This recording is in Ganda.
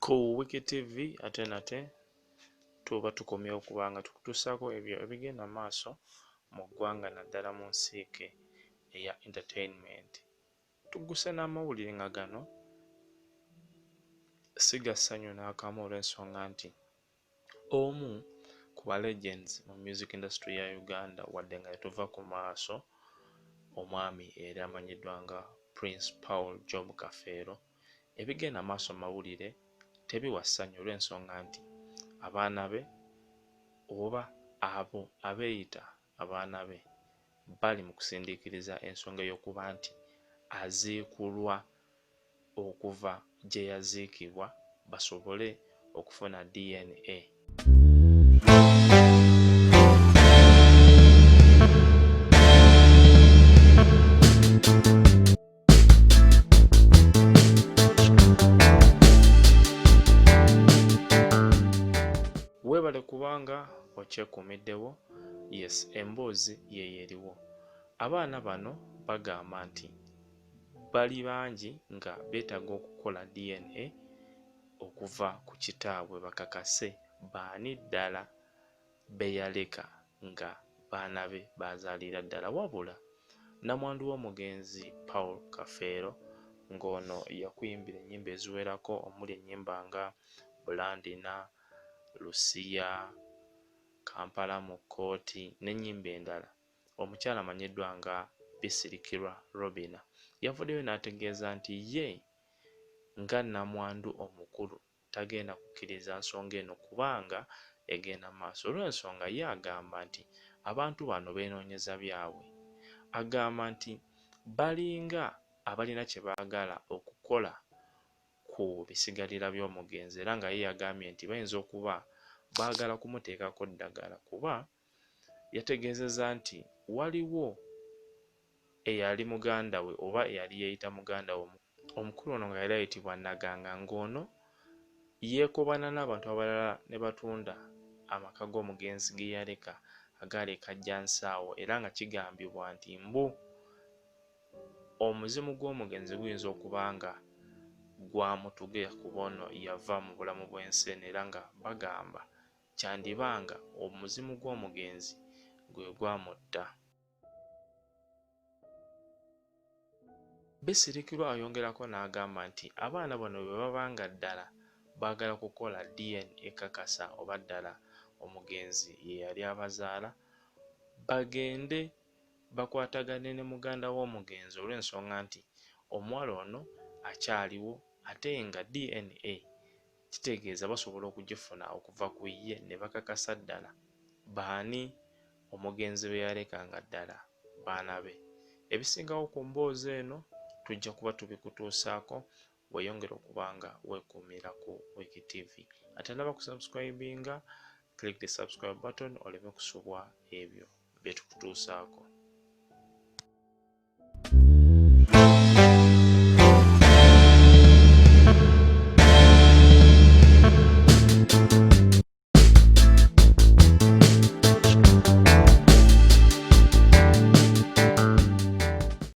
Ku Wicky TV ate nate tuba tukomyewo kubanga tukutuusaako ebyo ebigenda maaso mu ggwanga naddala mu nsiike eya entertainment. Tugguse n'amawulire nga gano si ga ssanyu n'akamu olw'ensonga nti omu ku ba legends mu music industry ya Uganda wadde nga tetuva ku maaso omwami era amanyiddwa nga Prince Paul Job Kafeero, ebigenda maaso mawulire tebiwa ssanyu olw'ensonga nti abaana be oba abo abeeyita abaana be bali mu kusindiikiriza ensonga y'okuba nti aziikulwa okuva gye yaziikibwa basobole okufuna DNA. Weebale kubanga okyekuumiddewo. Yes, emboozi yeeyeriwo. Abaana bano bagamba nti bali bangi nga beetaaga okukola DNA okuva ku kitaabwe bakakase baani ddala be yaleka nga baana be bazaalira ddala, wabula Namwandu w'omugenzi Paul Kafeero ng'ono yakuyimbira ennyimba eziwerako omuli ennyimba nga Bulandina, Lusiya, Kampala mu kkooti n'ennyimba endala. Omukyala amanyiddwa nga Bisirikirwa Robina yavuddeyo n'ategeeza nti ye nga Namwandu omukulu tagenda kukkiriza nsonga eno kubanga egenda maaso, olw'ensonga ye agamba nti abantu bano beenoonyeza byabwe. Agamba nti balinga abalina kye baagala okukola ku bisigalira by'omugenzi era nga ye yagambye nti bayinza okuba baagala kumuteekako ddagala kuba yategeezezza nti waliwo eyali muganda we oba eyali yeeyita muganda we omukulu ono nga yali ayitibwa Naganga, ng'ono yeekobana n'abantu abalala ne batunda amaka g'omugenzi ge yaleka agaali Kajjansaawo era nga kigambibwa nti mbu omuzimu gw'omugenzi guyinza okuba nga gwamutuge kuba ono yava mu bulamu bw'ensi eno era nga bagamba kyandibanga omuzimu gw'omugenzi gwe gwamutta. Bisirikirwa ayongerako n'agamba nti abaana bano bwe babanga ddala baagala kukola DNA ekakasa oba ddala omugenzi ye yali abazaala, bagende bakwatagane ne muganda w'omugenzi olw'ensonga nti omuwala ono akyaliwo ate nga DNA kitegeeza basobola okugifuna okuva ku ye ne bakakasa ddala baani omugenzi be yaleka nga ddala baana be. Ebisingawo ku mboozi eno tujja kuba tubikutuusaako, weeyongera okuba nga weekuumira ku Wicky TV. Ate naba kusubscribinga, click the subscribe button oleme kusubwa ebyo bye tukutuusaako.